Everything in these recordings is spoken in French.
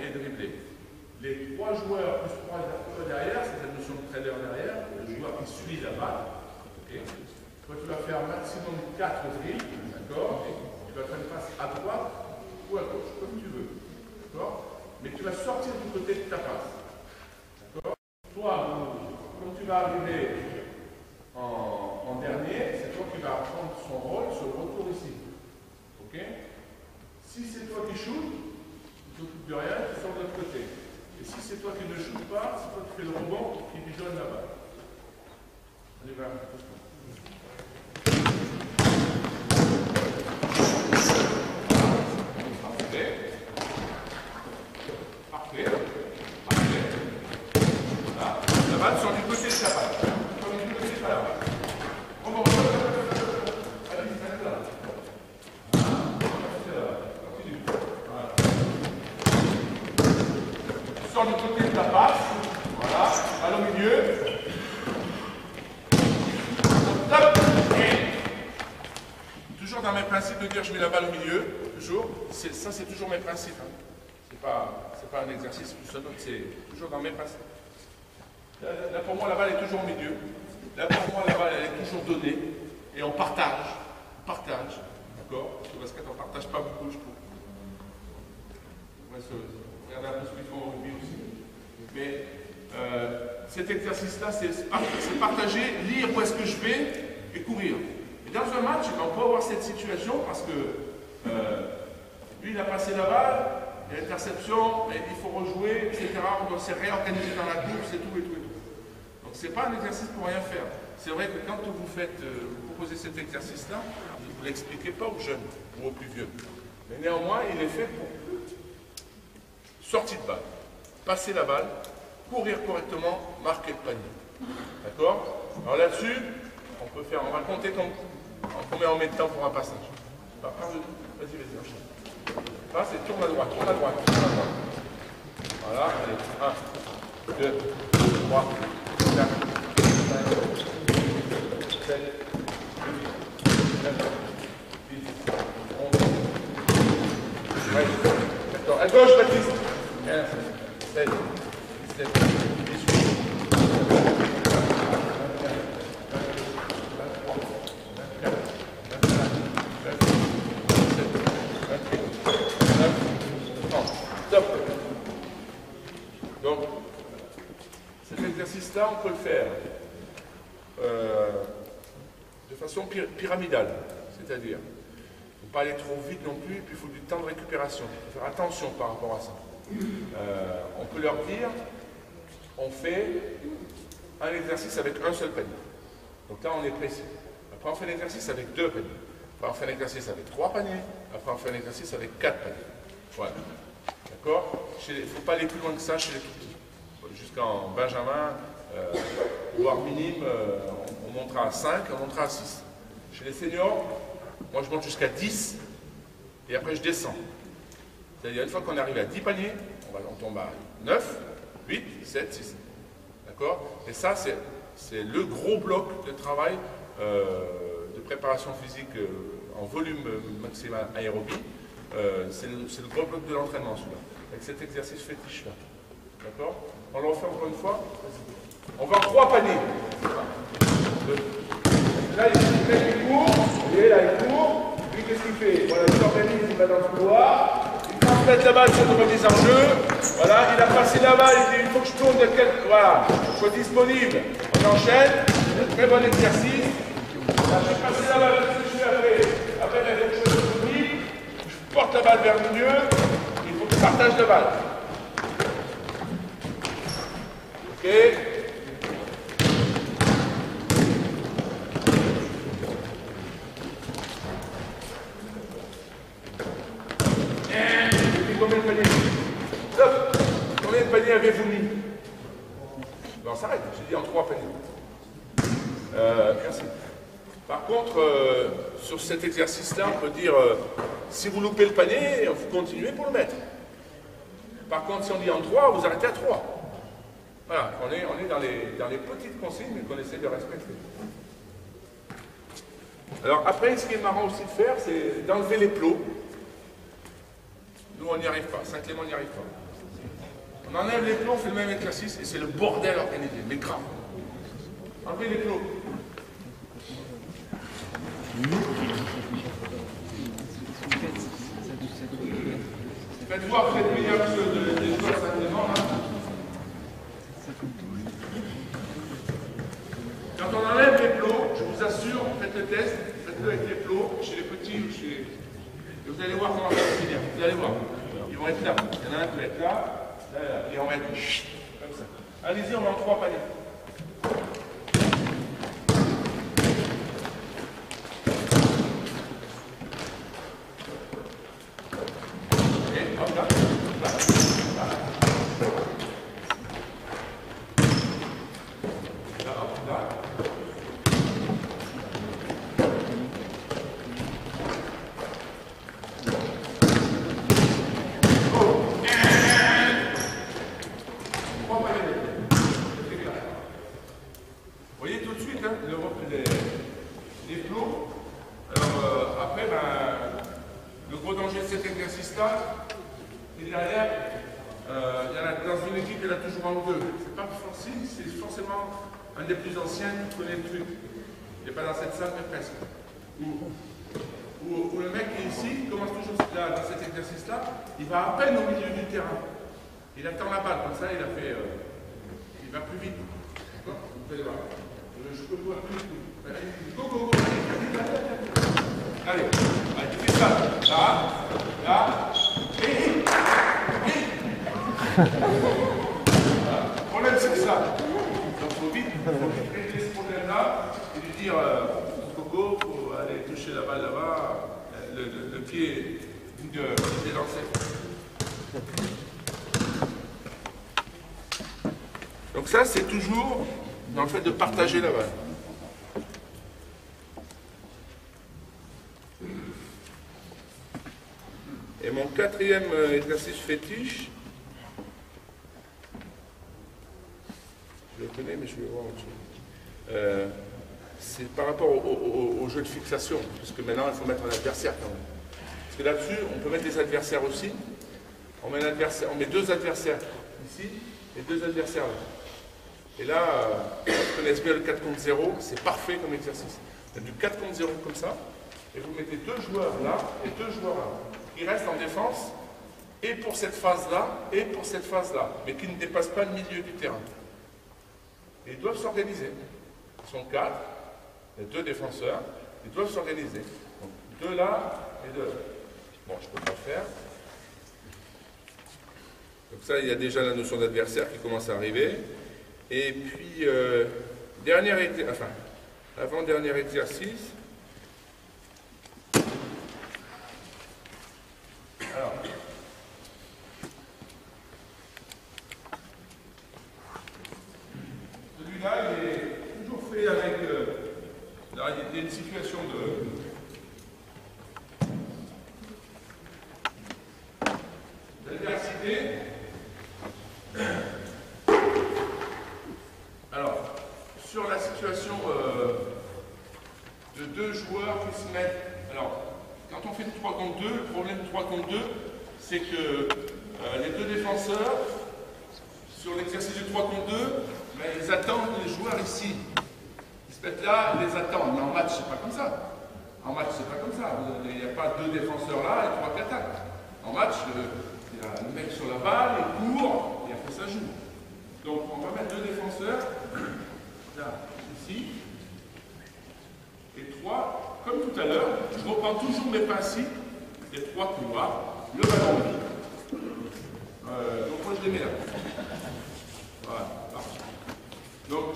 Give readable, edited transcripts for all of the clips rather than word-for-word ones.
est dribblé. Les 3 joueurs plus 3 derrière, c'est la notion de trailer derrière, le joueur qui suit la balle. Okay. Toi, tu vas faire maximum 4 drills, d'accord? Tu vas faire une passe à droite ou à gauche, comme tu veux. D'accord? Mais tu vas sortir du côté de ta passe. D'accord? Toi, quand tu vas arriver en dernier, c'est toi qui vas prendre son rôle sur le retour ici. Ok? Si c'est toi qui shootes, tu t'occupes de rien, tu sors de l'autre côté. Et si c'est toi qui ne shootes pas, c'est toi qui fais le rebond qui pigeonne la balle. On y va. Parfait. Parfait. Voilà. La balle sort du côté de la balle. Sort du côté de la balle. Rebond. Allez, reste là. Continue. Voilà. Tu sors du côté de la passe. Voilà. Balle au milieu. Toujours dans mes principes de dire je mets la balle au milieu, toujours. Ça c'est toujours mes principes. Hein. C'est pas un exercice plus un autre, c'est toujours dans mes principes. Là pour moi la balle est toujours au milieu. Là pour moi la balle elle est toujours donnée. Et on partage. On partage. D'accord? Parce que basket on ne partage pas beaucoup je trouve. Regardez un peu ce qu'ils font au rugby aussi. Mais cet exercice-là, c'est partager, lire où est-ce que je vais et courir. Et dans un match, on peut avoir cette situation parce que lui, il a passé la balle, il y a l'interception, il faut rejouer, etc. On doit se réorganiser dans la course et tout et tout et tout. Donc, ce n'est pas un exercice pour rien faire. C'est vrai que quand vous proposez cet exercice-là, vous ne l'expliquez pas aux jeunes ou aux plus vieux. Mais néanmoins, il est fait pour sortie de balle, passer la balle, courir correctement, marquer le panier. D'accord? Alors là-dessus, on va compter combien on met de temps pour un passage. Vas-y, enchaîne. Passe et tourne à droite, tourne à droite, tourne à droite. Voilà, allez. 1, 2, 3, 4, 5, 7, 8, 9, 10, 11. Ouais. D'accord. À gauche, Baptiste. 15, 16, 17, 18. Donc, cet exercice-là, on peut le faire de façon pyramidale, c'est-à-dire, il ne faut pas aller trop vite non plus, puis il faut du temps de récupération. Il faut faire attention par rapport à ça. On peut leur dire, on fait un exercice avec un seul panier. Donc là, on est précis. Après, on fait l'exercice avec 2 paniers. Après, on fait un exercice avec 3 paniers. Après, on fait un exercice avec 4 paniers. Voilà. D'accord? Il ne faut pas aller plus loin que ça chez les tout petits. Jusqu'en Benjamin, voire minime, on montera à 5, on montera à 6. Chez les seniors, moi je monte jusqu'à 10 et après je descends. C'est-à-dire une fois qu'on arrive à 10 paniers, on tombe à 9, 8, 7, 6. D'accord? Et ça, c'est le gros bloc de travail de préparation physique en volume maximal aérobie. C'est le gros bloc de l'entraînement, celui-là, avec cet exercice fétiche-là. D'accord? On le refait encore une fois. On va en 3 paniers. Là, il court. Vous voyez, là, il court. Lui, qu'est-ce qu'il fait? Voilà, il s'organise, il va dans le couloir. Il transmette la balle sur une remise en jeu. Voilà, il a passé la balle, il dit, il faut que je tourne de quel... Voilà, je sois disponible. On enchaîne. Très bon exercice. Là, j'ai passé la balle, qu'est-ce que je fais après? Après, il y a quelque chose de libre. Je porte la balle vers le milieu. Il faut que je partage la balle. Ok. Combien de paniers? Stop. Combien de paniers avez-vous mis? On s'arrête, j'ai dit en 3 paniers. Merci. Par contre, sur cet exercice-là, on peut dire, si vous loupez le panier, vous continuez pour le mettre. Par contre, si on dit en 3, vous arrêtez à 3. Voilà, on est dans les petites consignes qu'on essaie de respecter. Alors après, ce qui est marrant aussi de faire, c'est d'enlever les plots. Nous, on n'y arrive pas. Saint-Clément n'y arrive pas. On enlève les plots, on fait le même exercice et c'est le bordel organisé, mais grave. Enlevez les plots. Faites voir que c'est meilleur que des joueurs simplement là. Quand on enlève les plots, je vous assure, faites le test, faites-le avec les plots, chez les petits ou chez... Et vous allez voir comment ça va finir. Vous allez voir. Ils vont être là. Il y en a un qui va être là, là, là. Et on va être comme ça. Allez-y, on met en 3 paniers. Et hop là. Là. Là. Là, hop là. Vous voyez tout de suite hein, les plots. Alors après, le gros danger de cet exercice-là, c'est derrière, il y en a dans une équipe, il y en a toujours un ou deux. C'est pas facile, c'est forcément un des plus anciens qui connaît le truc. Il n'est pas dans cette salle, mais presque. Ou le mec qui est ici, il commence toujours là, dans cet exercice-là, il va à peine au milieu du terrain. Il attend la balle, comme ça, il va plus vite. D'accord? Vous allez voir. Je peux voir plus vite. Go, go, go. Allez, tu fais ça. Là, là. Et. Voilà. Le problème, c'est que ça. Donc, il faut vite régler ce problème-là et lui dire Coco, il faut aller toucher la balle là-bas, le pied de lancer. Donc ça, c'est toujours dans le fait de partager la balle. Et mon 4e exercice fétiche, je le connais, mais je vais voir autre chose. C'est par rapport au jeu de fixation, parce que maintenant, il faut mettre un adversaire quand même. Parce que là-dessus, on peut mettre des adversaires aussi. On met 2 adversaires ici et 2 adversaires là. Et là, ceux qui connaissent bien le 4 contre 0, c'est parfait comme exercice. Vous faites du 4 contre 0 comme ça, et vous mettez 2 joueurs là et 2 joueurs là, qui restent en défense, et pour cette phase-là, et pour cette phase-là, mais qui ne dépassent pas le milieu du terrain. Et ils doivent s'organiser. Ils sont 4, il y a 2 défenseurs, ils doivent s'organiser. Donc 2 là et 2 là. Bon, je ne peux pas le faire. Donc ça, il y a déjà la notion d'adversaire qui commence à arriver. Et puis, avant-dernier exercice. Alors, celui-là, il est toujours fait avec il y a une situation d'adversité. Alors, sur la situation de 2 joueurs qui se mettent... Alors, quand on fait du 3 contre 2, le problème du 3 contre 2, c'est que les 2 défenseurs, sur l'exercice du 3 contre 2, ben, ils attendent les joueurs ici. Ils se mettent là, ils les attendent. Mais en match, c'est pas comme ça. En match, c'est pas comme ça. Il n'y a pas 2 défenseurs là et 3 qui attaquent. En match, il y a le mec sur la balle, il court, et après ça joue. Donc, on va mettre 2 défenseurs, là, ici, et 3, comme tout à l'heure, je reprends toujours mes principes, les 3 couloirs, le ballon vide. Donc, moi, je les mets là. Voilà, parfait. Donc,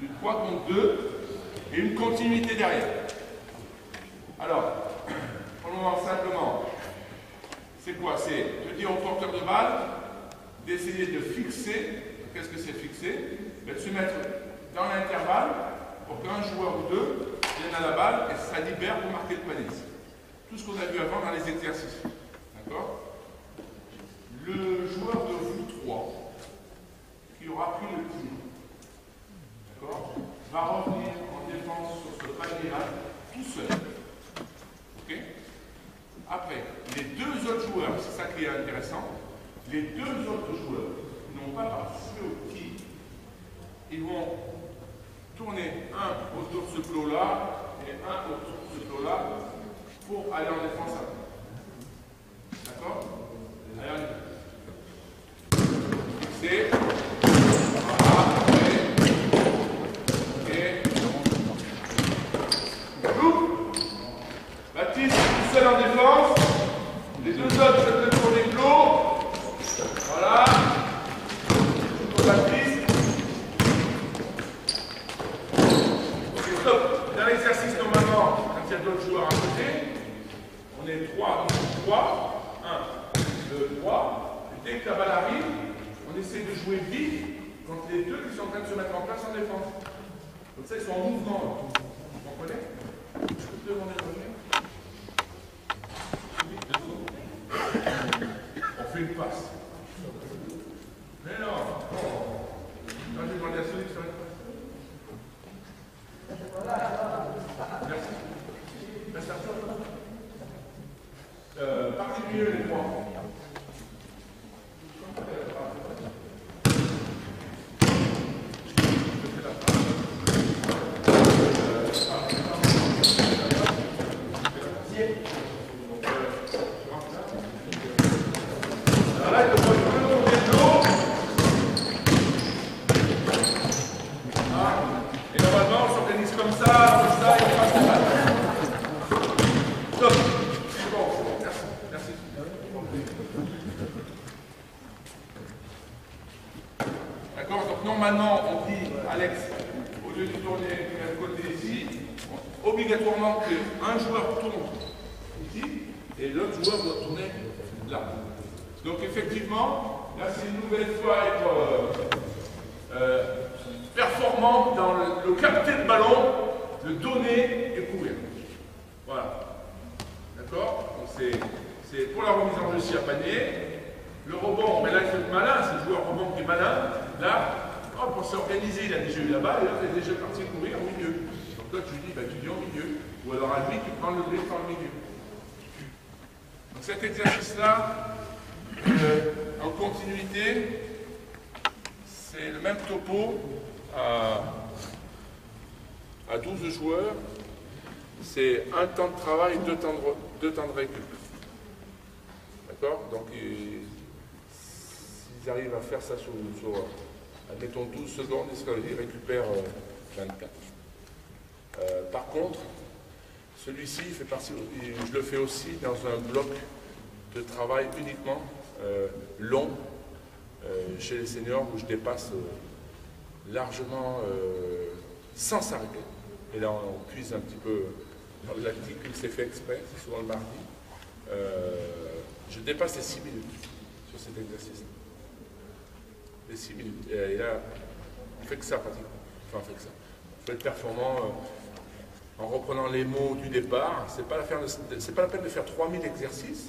du 3 contre 2, et une continuité derrière. Alors, prenons simplement, c'est quoi? C'est de dire au porteur de balle, d'essayer de fixer. Qu'est-ce que c'est fixer? De se mettre dans l'intervalle pour qu'un joueur ou 2 vienne à la balle et ça libère pour marquer le panier. Tout ce qu'on a vu avant dans les exercices. D'accord? Le joueur de vous 3 qui aura pris le tir, d'accord, va revenir en défense sur ce panier-là tout seul. Ok? Après, les 2 autres joueurs, c'est ça qui est intéressant, Les deux autres joueurs qui n'ont pas participé au tir, ils vont tourner un autour de ce plot-là et un autour de ce plot-là pour aller en défense. D'accord? Allez, c'est voilà, et loup. Baptiste tout seul en défense. Les deux autres se mettent pour les plots. Voilà. Pour Baptiste. Ok, stop. Dans l'exercice, normalement, quand il y a d'autres joueurs à côté, on est 3, 1, 2, 3. Et dès que la balle arrive, on essaie de jouer vite contre les deux qui sont en train de se mettre en place en défense. Comme ça, ils sont en mouvement. Vous comprenez? Je peux te demander de revenir. On fait une passe. Mais non. Quand j'ai demandé à celui qui fait une passe. Merci. Reste à toi. Partez du milieu les trois. Maintenant, on dit, Alex, au lieu de tourner de l'autre côté ici, obligatoirement qu'un joueur tourne ici et l'autre joueur doit tourner là. Donc effectivement, là c'est une nouvelle fois être performant dans le capter le ballon, le donner et courir. Voilà. D'accord? Donc c'est pour la remise en jeu ici à panier. Le rebond, mais là il faut être malin, c'est le joueur rebond qui est malin. Là, pour s'organiser, il a déjà eu là-bas, et là, il est déjà parti courir au milieu. Donc toi, tu dis, bah, tu dis au milieu. Ou alors à lui, tu prends le blé par le milieu. Donc cet exercice-là, en continuité, c'est le même topo à 12 joueurs. C'est un temps de travail, deux temps de récup. D'accord? Donc, s'ils arrivent à faire ça sur admettons 12 secondes, ils récupèrent 24. Par contre, celui-ci fait partie, je le fais aussi dans un bloc de travail uniquement long chez les seniors où je dépasse largement sans s'arrêter. Et là, on puise un petit peu dans le lactique, il s'est fait exprès, c'est souvent le mardi. Je dépasse les 6 minutes sur cet exercice. Les 6 minutes. Et là, on fait que ça pratiquement. Enfin, on fait que ça. On fait être performant en reprenant les mots du départ. C'est pas la peine de faire 3000 exercices.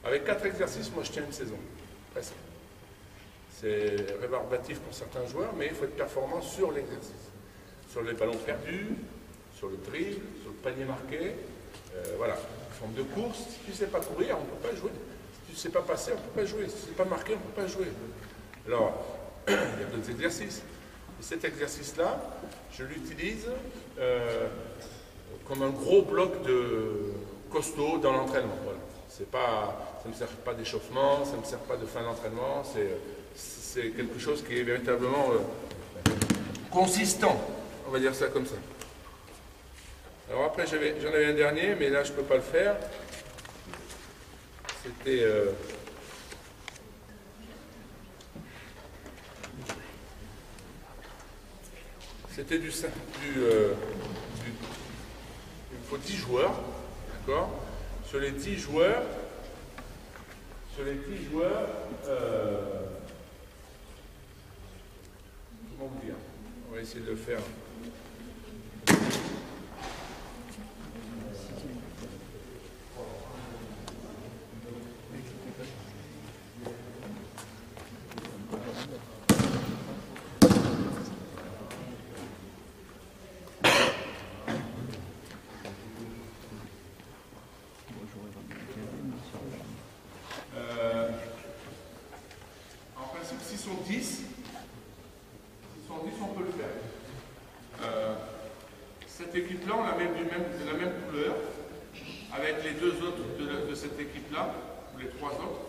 Avec 4 exercices, moi je tiens une saison. Presque. C'est rébarbatif pour certains joueurs, mais il faut être performant sur l'exercice. Sur les ballons perdus, sur le dribble, sur le panier marqué. Voilà. Forme de course. Si tu ne sais pas courir, on ne peut pas jouer. Si tu ne sais pas passer, on ne peut pas jouer. Si tu ne sais pas marquer, on ne peut pas jouer. Alors, il y a d'autres exercices. Et cet exercice-là, je l'utilise comme un gros bloc de costaud dans l'entraînement. Voilà. Ça ne me sert pas d'échauffement, ça ne me sert pas de fin d'entraînement. C'est quelque chose qui est véritablement consistant. On va dire ça comme ça. Alors après, j'en avais un dernier, mais là, je ne peux pas le faire. C'était... C'était il faut 10 joueurs, d'accord? Sur les 10 joueurs, comment vous dire? On va essayer de le faire. sont 10, on peut le faire. Cette équipe-là, on la met de la même couleur, avec les deux autres de cette équipe-là, ou les trois autres,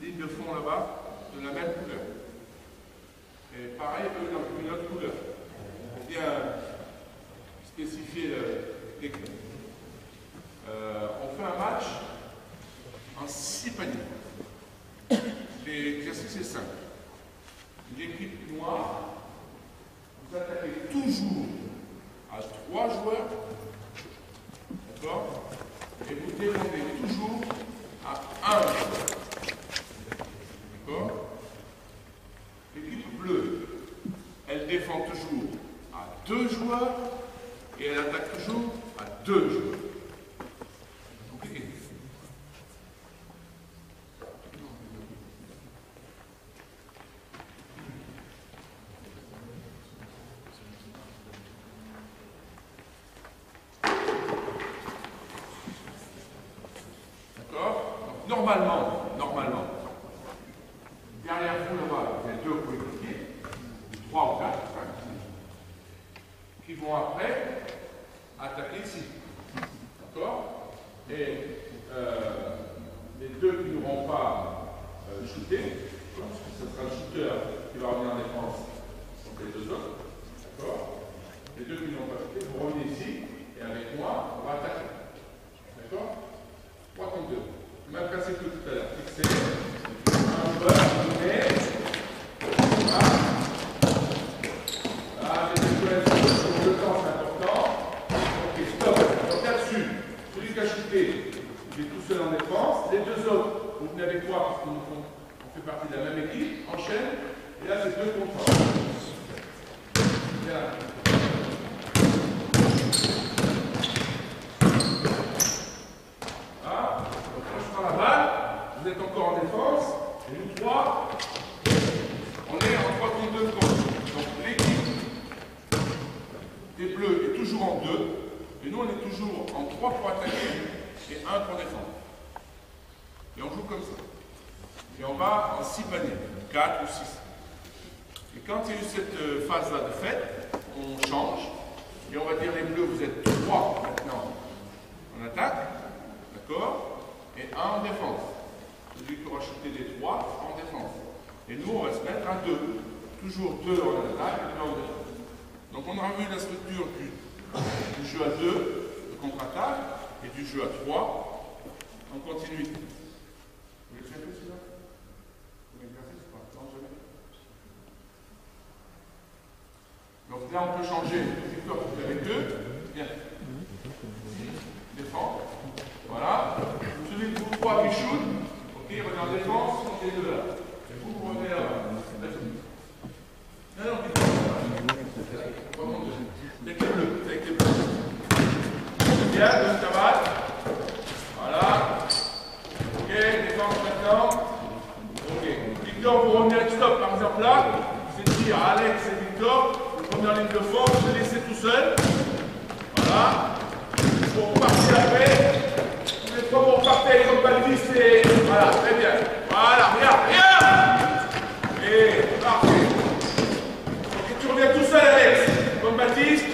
ligne de fond là-bas, de la même couleur. Et pareil, eux, dans une autre couleur. Pour bien spécifier l'équipe. On fait un match en 6 paniers. L'exercice est simple. L'équipe noire, vous attaquez toujours à 3 joueurs, d'accord? Et vous défendez toujours à 1 joueur, d'accord? L'équipe bleue, elle défend toujours à 2 joueurs et elle attaque toujours à 2 joueurs. Okay. Normalement, derrière vous là-bas, vous avez 2 coéquipiers, 3 ou 4, qui vont après attaquer ici. D'accord? Et les 2 qui n'auront pas shooté, parce que ce sera le shooter qui va revenir en défense contre les 2 autres. D'accord? Les 2 qui n'ont pas shooté, vous revenez ici, et avec moi, on va attaquer. D'accord? 3 contre 2. Même principe que tout à l'heure. Fixé. Un joueur, tourné. Voilà. Là, les étoiles sur le temps, c'est important. Ok, stop. Donc là-dessus, celui qui a shooté, il est tout seul en défense. Les 2 autres, vous venez avec moi parce qu'on fait partie de la même équipe. Enchaîne. Et là, c'est 2 contre 1. Bien. Vous êtes encore en défense, et nous 3, on est en 3 contre 2 contre. Donc l'équipe des bleus est toujours en 2, et nous on est toujours en 3 pour attaquer et 1 pour défendre. Et on joue comme ça. Et on va en 6 paniers, 4 ou 6. Et quand il y a eu cette phase-là de fête, on change, et on va dire les bleus, vous êtes 3 maintenant en attaque, d'accord, et 1 en défense. Celui qui aura shooté les 3 en défense. Et nous, on va se mettre à 2. Toujours 2 en attaque et 2 en défense. Donc on aura vu la structure du jeu à 2, de contre-attaque, et du jeu à 3, en continuité. Vous voulez faire celui-là? Vous voulez exercice ou pas? Non, jamais. Donc là, on peut changer. Victor, vous avez 2. Bien. Défend. Voilà. Celui de vous 3 qui shoot. Ok, on est en défense, on est 2 là. Et vous revenez là. Non, non, avec les bleus, avec les bleus. Bien, 2 cavates. Voilà. Ok, défense maintenant. Ok. Victor, vous revenez avec stop, par exemple là. C'est dire à Alex et Victor, vous prenez en ligne de fond, vous les laissez tout seul. Voilà. Pour repartir après. Les 3 vont repartir, ils n'ont pas de vis et voilà, très bien. Voilà, regarde. Et parfait. Ok, tu reviens tout seul, Alex. Comme Baptiste.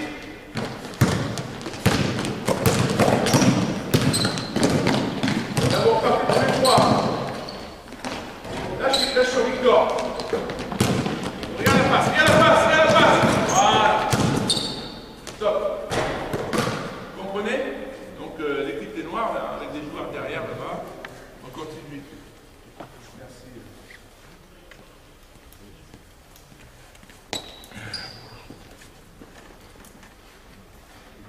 D'abord, partez tous les 3. Lâche sur Victor. Regarde la passe, regarde la passe, regarde la passe. Voilà. Stop. Vous comprenez? Donc l'équipe des Noirs, là, avec des joueurs derrière là-bas, en continuité. Merci.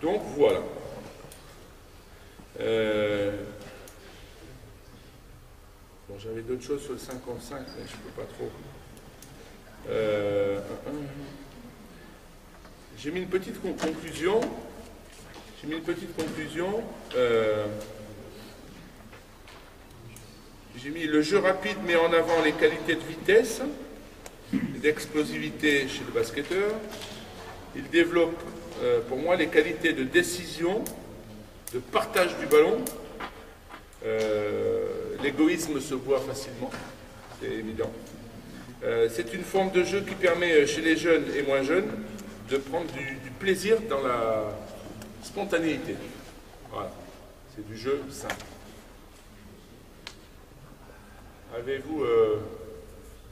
Donc voilà. Bon, j'avais d'autres choses sur le 5 contre 5, mais je ne peux pas trop. J'ai mis une petite conclusion. J'ai mis le jeu rapide met en avant les qualités de vitesse et d'explosivité chez le basketteur. Il développe pour moi les qualités de décision, de partage du ballon. L'égoïsme se voit facilement, c'est évident. C'est une forme de jeu qui permet chez les jeunes et moins jeunes de prendre du plaisir dans la spontanéité. Voilà, c'est du jeu simple. Avez-vous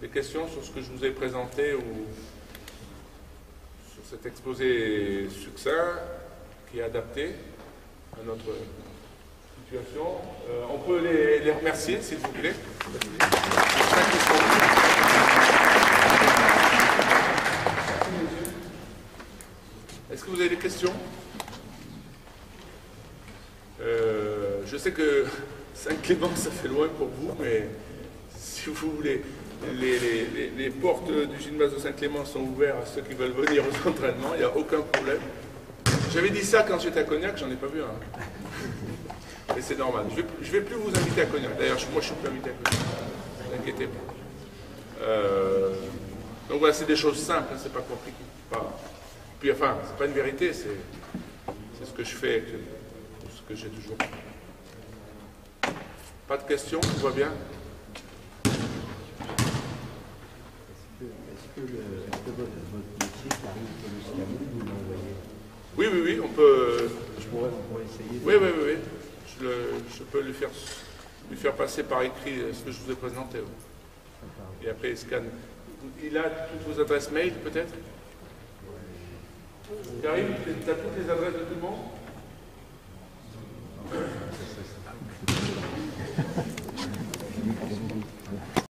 des questions sur ce que je vous ai présenté ou sur cet exposé succinct qui est adapté à notre situation? On peut les remercier, s'il vous plaît. Est-ce que vous avez des questions? Je sais que Saint-Clément, ça fait loin pour vous, mais si vous voulez, les portes du gymnase de Saint-Clément sont ouvertes à ceux qui veulent venir aux entraînements, il n'y a aucun problème. J'avais dit ça quand j'étais à Cognac, j'en ai pas vu un. Et c'est normal. Je vais plus vous inviter à Cognac. D'ailleurs, moi je suis plus invité à Cognac. Ne vous inquiétez pas. Donc voilà, c'est des choses simples, c'est pas compliqué. Puis enfin, c'est pas une vérité, c'est ce que je fais, ce que j'ai toujours. Pas de questions, tout va bien? Est-ce que votre métier qui arrive pour le scanner, vous l'envoyez? Oui, on peut. On pourrait essayer. Oui. Je peux lui faire passer par écrit ce que je vous ai présenté. Et après, il scanne. Il a toutes vos adresses mail, peut-être? Karim, tu as toutes les adresses de tout le monde?